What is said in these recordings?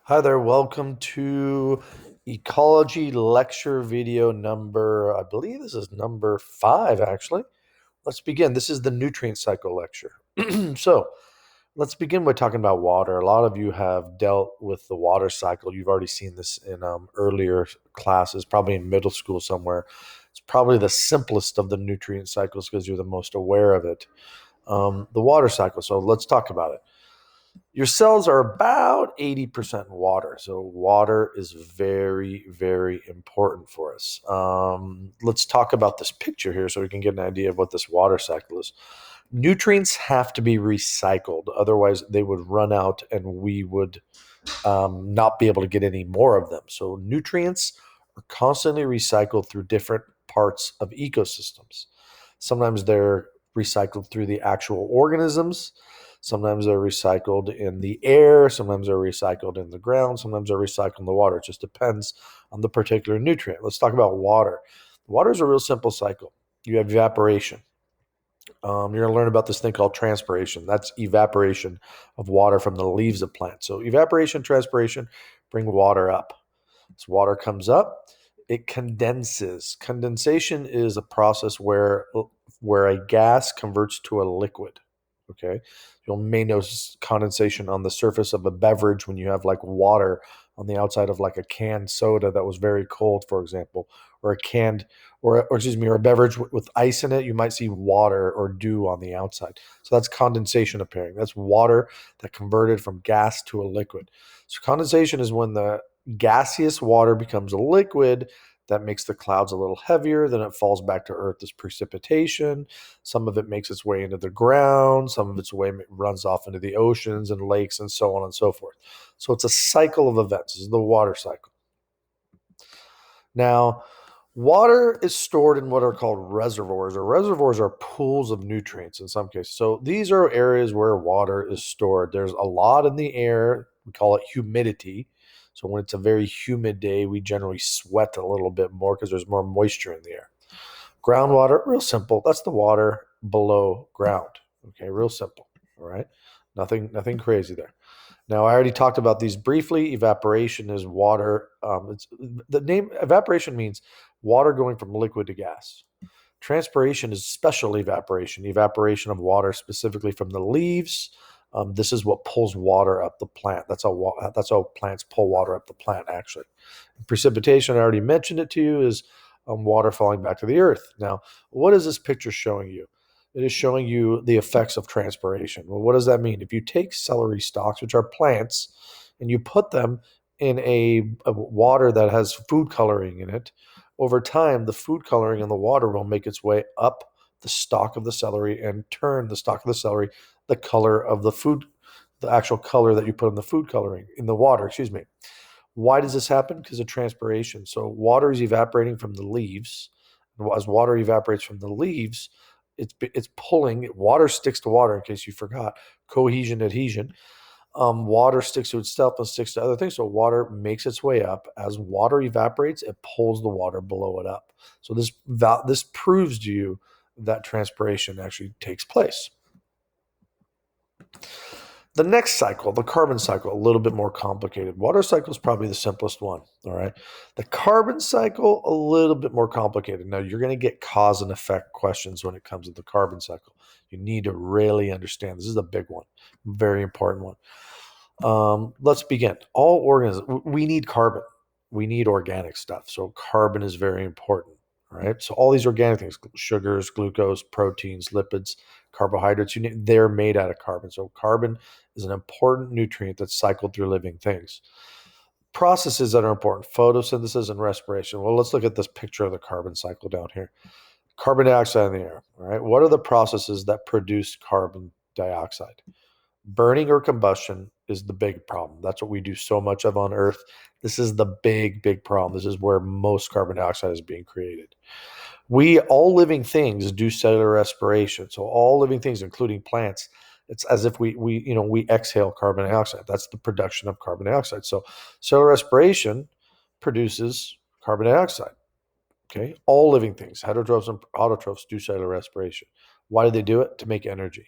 Hi there, welcome to Ecology lecture video number, I believe this is number 5 actually. Let's begin. This is the nutrient cycle lecture. So let's begin by talking about water. A lot of you have dealt with the water cycle. You've already seen this in earlier classes, probably in middle school somewhere. It's probably the simplest of the nutrient cycles because you're the most aware of it. The water cycle. So let's talk about it. Your cells are about 80% water. So water is very, very important for us. Let's talk about this picture here so we can get an idea of what this water cycle is. Nutrients have to be recycled. Otherwise, they would run out and we would not be able to get any more of them. So nutrients are constantly recycled through different parts of ecosystems. Sometimes they're recycled through the actual organisms. Sometimes they're recycled in the air. Sometimes they're recycled in the ground. Sometimes they're recycled in the water. It just depends on the particular nutrient. Let's talk about water. Water is a real simple cycle. You have evaporation. You're going to learn about this thing called transpiration. That's evaporation of water from the leaves of plants. So evaporation, transpiration bring water up. As water comes up, it condenses. Condensation is a process where a gas converts to a liquid. Okay, you may notice condensation on the surface of a beverage when you have like water on the outside of like a canned soda that was very cold, for example, or a canned or excuse me, or a beverage with ice in it. You might see water or dew on the outside. So that's condensation appearing. That's water that converted from gas to a liquid. So condensation is when the gaseous water becomes a liquid that makes the clouds a little heavier. Then it falls back to Earth as precipitation. Some of it makes its way into the ground. Some of its way runs off into the oceans and lakes and so on and so forth. So it's a cycle of events. This is the water cycle. Now, water is stored in what are called reservoirs, or reservoirs are pools of nutrients in some cases. So these are areas where water is stored. There's a lot in the air. We call it humidity. So when it's a very humid day, we generally sweat a little bit more because there's more moisture in the air. Groundwater, real simple. That's the water below ground. Okay, real simple. All right. Nothing crazy there. Now, I already talked about these briefly. Evaporation is water. It's the name evaporation means water going from liquid to gas. Transpiration is special evaporation, evaporation of water specifically from the leaves. This is what pulls water up the plant. That's how plants pull water up the plant. Actually, precipitation. I already mentioned it to you. Is water falling back to the earth. Now, what is this picture showing you? It is showing you the effects of transpiration. Well, what does that mean? If you take celery stalks, which are plants, and you put them in a water that has food coloring in it, over time, the food coloring in the water will make its way up the stalk of the celery and turn the stalk of the celery the color of the food, the actual color that you put in the food coloring in the water, excuse me. Why does this happen? Because of transpiration. So water is evaporating from the leaves. As water evaporates from the leaves, it's pulling. Water sticks to water. In case you forgot, cohesion, adhesion. Water sticks to itself and sticks to other things. So water makes its way up. As water evaporates, it pulls the water below it up. So this proves to you that transpiration actually takes place. The next cycle, the carbon cycle, a little bit more complicated. Water cycle is probably the simplest one. All right. The carbon cycle, a little bit more complicated. Now, you're going to get cause and effect questions when it comes to the carbon cycle. You need to really understand. This is a big one, very important one. Let's begin. All organisms, we need carbon. We need organic stuff. So carbon is very important. All right. So all these organic things, sugars, glucose, proteins, lipids, carbohydrates, they're made out of carbon. So carbon is an important nutrient that's cycled through living things. Processes that are important, photosynthesis and respiration. Well, let's look at this picture of the carbon cycle down here. Carbon dioxide in the air. All right. What are the processes that produce carbon dioxide? Burning or combustion is the big problem. That's what we do so much of on Earth. This is the big problem. This is where most carbon dioxide is being created. All living things do cellular respiration. So all living things, including plants, it's as if we exhale carbon dioxide. That's the production of carbon dioxide. So cellular respiration produces carbon dioxide. Okay, all living things, heterotrophs and autotrophs, do cellular respiration. Why do they do it? To make energy.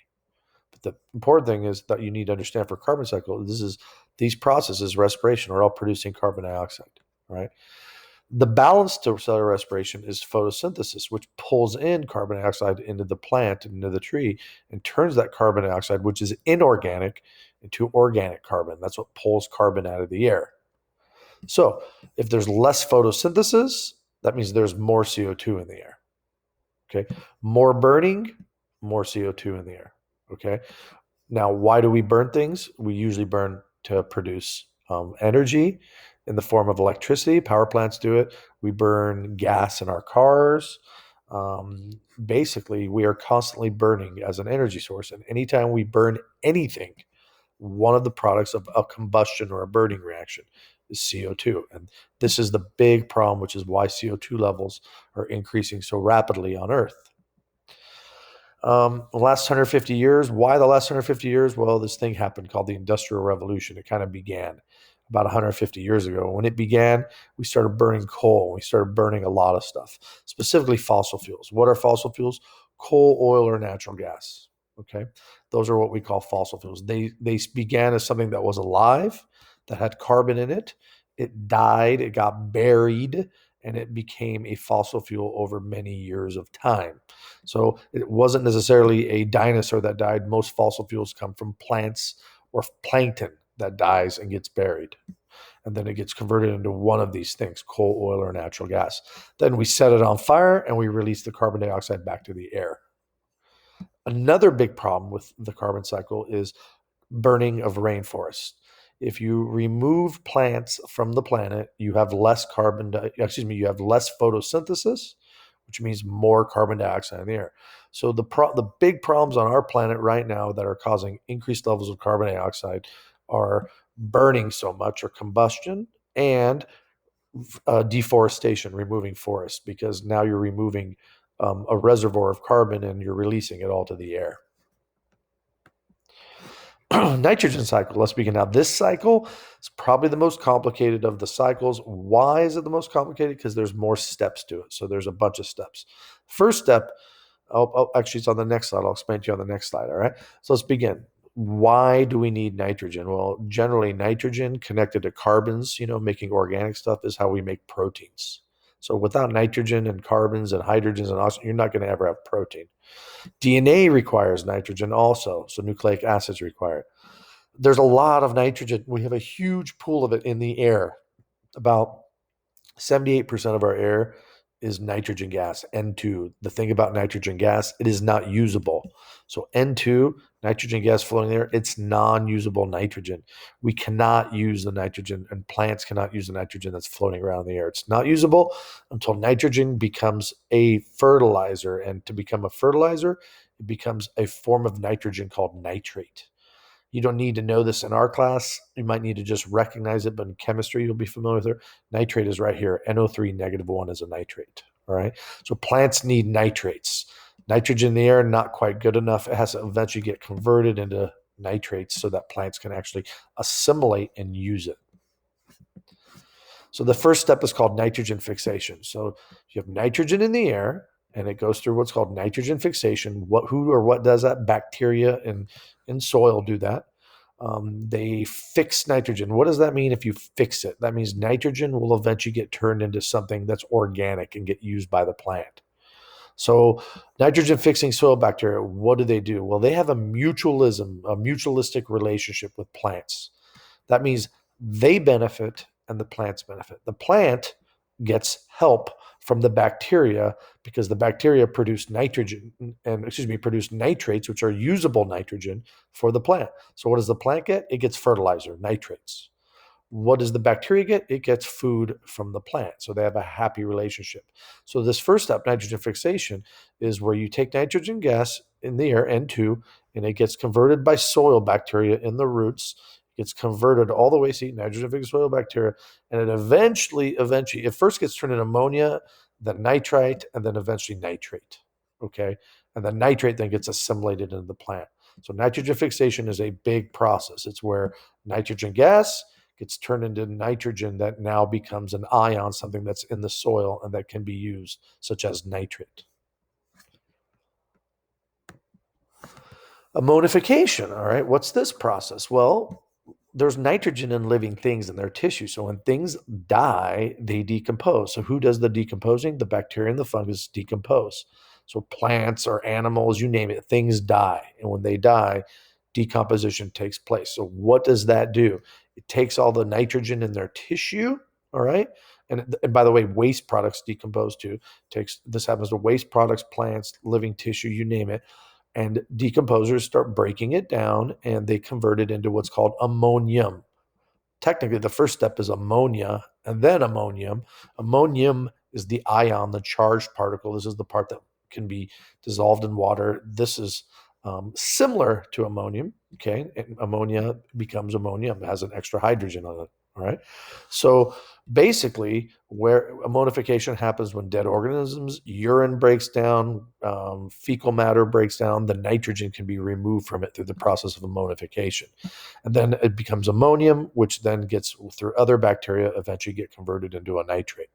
But the important thing is that you need to understand for carbon cycle, this is These processes, respiration, are all producing carbon dioxide, right? The balance to cellular respiration is photosynthesis, which pulls in carbon dioxide into the plant, into the tree, and turns that carbon dioxide, which is inorganic, into organic carbon. That's what pulls carbon out of the air. So if there's less photosynthesis, that means there's more CO2 in the air. Okay. More burning, more CO2 in the air. Okay. Now, why do we burn things? We usually burn to produce energy in the form of electricity. Power plants do it. We burn gas in our cars. Basically, we are constantly burning as an energy source. And anytime we burn anything, one of the products of a combustion or a burning reaction is CO2. And this is the big problem, which is why CO2 levels are increasing so rapidly on Earth. The last 150 years. Why the last 150 years? Well, this thing happened called the Industrial Revolution. It kind of began about 150 years ago. When it began, we started burning coal. We started burning a lot of stuff, specifically fossil fuels. What are fossil fuels? Coal, oil, or natural gas. Okay, those are what we call fossil fuels. They began as something that was alive, that had carbon in it. It died. It got buried, and it became a fossil fuel over many years of time. So it wasn't necessarily a dinosaur that died. Most fossil fuels come from plants or plankton that dies and gets buried. And then it gets converted into one of these things, coal, oil, or natural gas. Then we set it on fire and we release the carbon dioxide back to the air. Another big problem with the carbon cycle is burning of rainforests. If you remove plants from the planet, you have less you have less photosynthesis, which means more carbon dioxide in the air. So the big problems on our planet right now that are causing increased levels of carbon dioxide are burning so much, or combustion, and deforestation, removing forests, because now you're removing a reservoir of carbon and you're releasing it all to the air. Nitrogen cycle. Let's begin now. This cycle is probably the most complicated of the cycles. Why is it the most complicated? Because there's more steps to it. So there's a bunch of steps. First step, actually, it's on the next slide. I'll explain to you on the next slide. All right. So let's begin. Why do we need nitrogen? Well, generally, nitrogen connected to carbons, making organic stuff, is how we make proteins. So without nitrogen and carbons and hydrogens and oxygen, you're not going to ever have protein. DNA requires nitrogen also, so nucleic acids require it. There's a lot of nitrogen. We have a huge pool of it in the air. About 78% of our air is nitrogen gas, N2. The thing about nitrogen gas, it is not usable. So N2, nitrogen gas floating there, it's non-usable nitrogen. We cannot use the nitrogen, and plants cannot use the nitrogen that's floating around in the air. It's not usable until nitrogen becomes a fertilizer. And to become a fertilizer, it becomes a form of nitrogen called nitrate. You don't need to know this in our class. You might need to just recognize it, but in chemistry, you'll be familiar with it. Nitrate is right here. NO3 -1 is a nitrate. All right. So plants need nitrates. Nitrogen in the air, not quite good enough. It has to eventually get converted into nitrates so that plants can actually assimilate and use it. So the first step is called nitrogen fixation. So you have nitrogen in the air, and it goes through what's called nitrogen fixation. What does that? Bacteria in soil do that. They fix nitrogen. What does that mean if you fix it? That means nitrogen will eventually get turned into something that's organic and get used by the plant. So nitrogen fixing soil bacteria, what do? Well, they have a mutualistic relationship with plants. That means they benefit and the plants benefit. The plant gets help from the bacteria because the bacteria produce produce nitrates, which are usable nitrogen for the plant. So what does the plant get? It gets fertilizer, nitrates. What does the bacteria get? It gets food from the plant. So they have a happy relationship. So this first step, nitrogen fixation, is where you take nitrogen gas in the air, N2, and it gets converted by soil bacteria in the roots. It gets converted all the way, see, nitrogen fixed soil bacteria, and it eventually, it first gets turned into ammonia, then nitrite, and then eventually nitrate. Okay. And the nitrate then gets assimilated into the plant. So nitrogen fixation is a big process. It's where nitrogen gas gets turned into nitrogen that now becomes an ion, something that's in the soil and that can be used, such as nitrate. Ammonification, all right, what's this process? Well, there's nitrogen in living things in their tissue. So when things die, they decompose. So who does the decomposing? The bacteria and the fungus decompose. So plants or animals, you name it, things die. And when they die, decomposition takes place. So what does that do? It takes all the nitrogen in their tissue, all right? And by the way, waste products decompose too. This happens to waste products, plants, living tissue, you name it. And decomposers start breaking it down and they convert it into what's called ammonium. Technically, the first step is ammonia and then ammonium. Ammonium is the ion, the charged particle. This is the part that can be dissolved in water. This is similar to ammonium. Okay. And ammonia becomes ammonia, it has an extra hydrogen on it. All right. So basically, where ammonification happens when dead organisms, urine breaks down, fecal matter breaks down, the nitrogen can be removed from it through the process of ammonification. And then it becomes ammonium, which then gets through other bacteria, eventually get converted into a nitrate.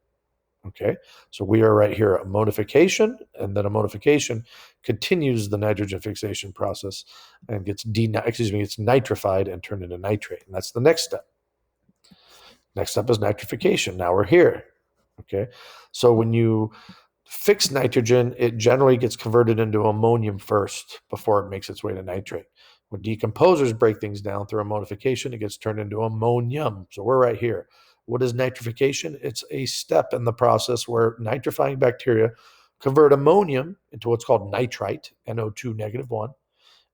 Okay, so we are right here at ammonification, and then ammonification continues the nitrogen fixation process and gets gets nitrified and turned into nitrate. And that's the next step. Next step is nitrification. Now we're here. Okay, so when you fix nitrogen, it generally gets converted into ammonium first before it makes its way to nitrate. When decomposers break things down through ammonification, it gets turned into ammonium. So we're right here. What is nitrification? It's a step in the process where nitrifying bacteria convert ammonium into what's called nitrite, NO2 negative 1.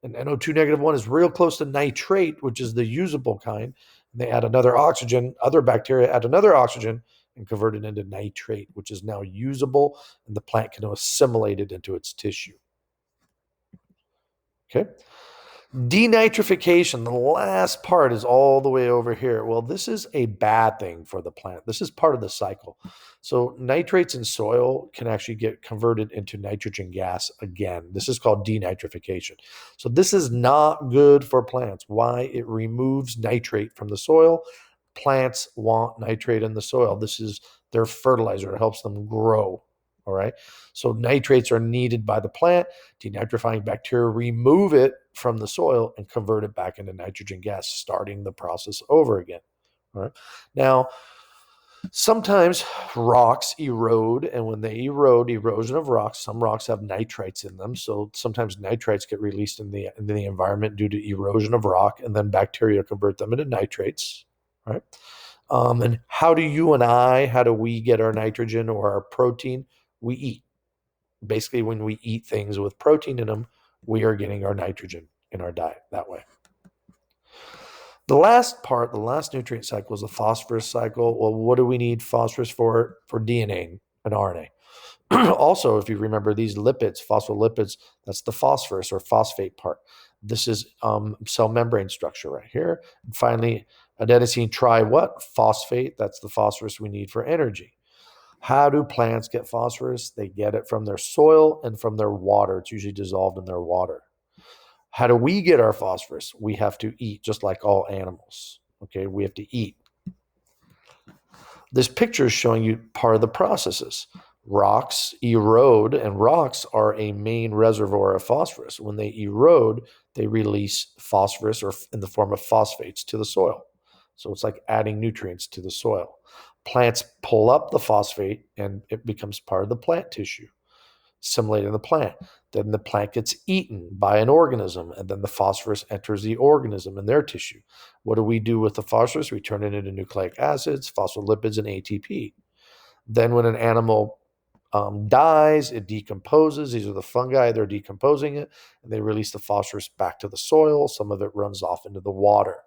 And NO2 negative 1 is real close to nitrate, which is the usable kind. And they add another oxygen, other bacteria add another oxygen and convert it into nitrate, which is now usable, and the plant can assimilate it into its tissue. Okay. Denitrification, the last part, is all the way over here. Well, this is a bad thing for the plant. This is part of the cycle. So nitrates in soil can actually get converted into nitrogen gas again. This is called denitrification. So this is not good for plants. Why? It removes nitrate from the soil. Plants want nitrate in the soil. This is their fertilizer. It helps them grow. All right. So nitrates are needed by the plant. Denitrifying bacteria remove it from the soil and convert it back into nitrogen gas, starting the process over again. All right. Now, sometimes rocks erode, and when they erode, erosion of rocks, some rocks have nitrites in them. So sometimes nitrites get released in the environment due to erosion of rock, and then bacteria convert them into nitrates. All right. And how do we get our nitrogen or our protein? We eat. Basically, when we eat things with protein in them, we are getting our nitrogen in our diet that way. The last part, the last nutrient cycle, is the phosphorus cycle. Well, what do we need phosphorus for? For DNA and RNA. Also, if you remember these lipids, phospholipids, that's the phosphorus or phosphate part. This is cell membrane structure right here. And finally, adenosine phosphate, that's the phosphorus we need for energy. How do plants get phosphorus? They get it from their soil and from their water. It's usually dissolved in their water. How do we get our phosphorus? We have to eat, just like all animals. Okay, we have to eat. This picture is showing you part of the processes. Rocks erode, and rocks are a main reservoir of phosphorus. When they erode, they release phosphorus, or in the form of phosphates, to the soil. So it's like adding nutrients to the soil. Plants pull up the phosphate and it becomes part of the plant tissue, assimilating the plant. Then the plant gets eaten by an organism, and then the phosphorus enters the organism in their tissue. What do we do with the phosphorus? We turn it into nucleic acids, phospholipids, and ATP. Then when an animal dies, it decomposes. These are the fungi. They're decomposing it, and they release the phosphorus back to the soil. Some of it runs off into the water.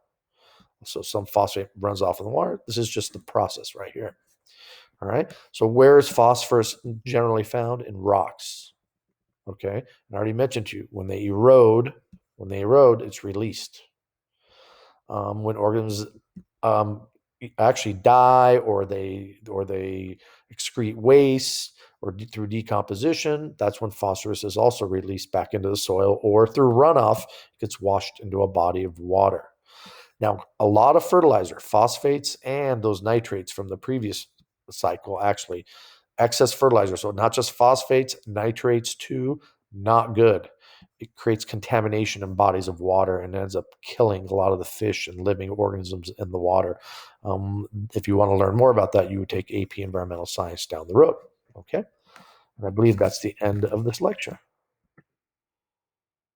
So some phosphate runs off in the water. This is just the process right here. All right. So where is phosphorus generally found? In rocks. Okay. And I already mentioned to you, when they erode, it's released. When organisms actually die, or they excrete waste, or through decomposition, that's when phosphorus is also released back into the soil, or through runoff, it gets washed into a body of water. Now, a lot of fertilizer, phosphates and those nitrates from the previous cycle, actually, excess fertilizer. So not just phosphates, nitrates too, not good. it creates contamination in bodies of water and ends up killing a lot of the fish and living organisms in the water. If you want to learn more about that, you would take AP Environmental Science down the road. Okay. And I believe that's the end of this lecture.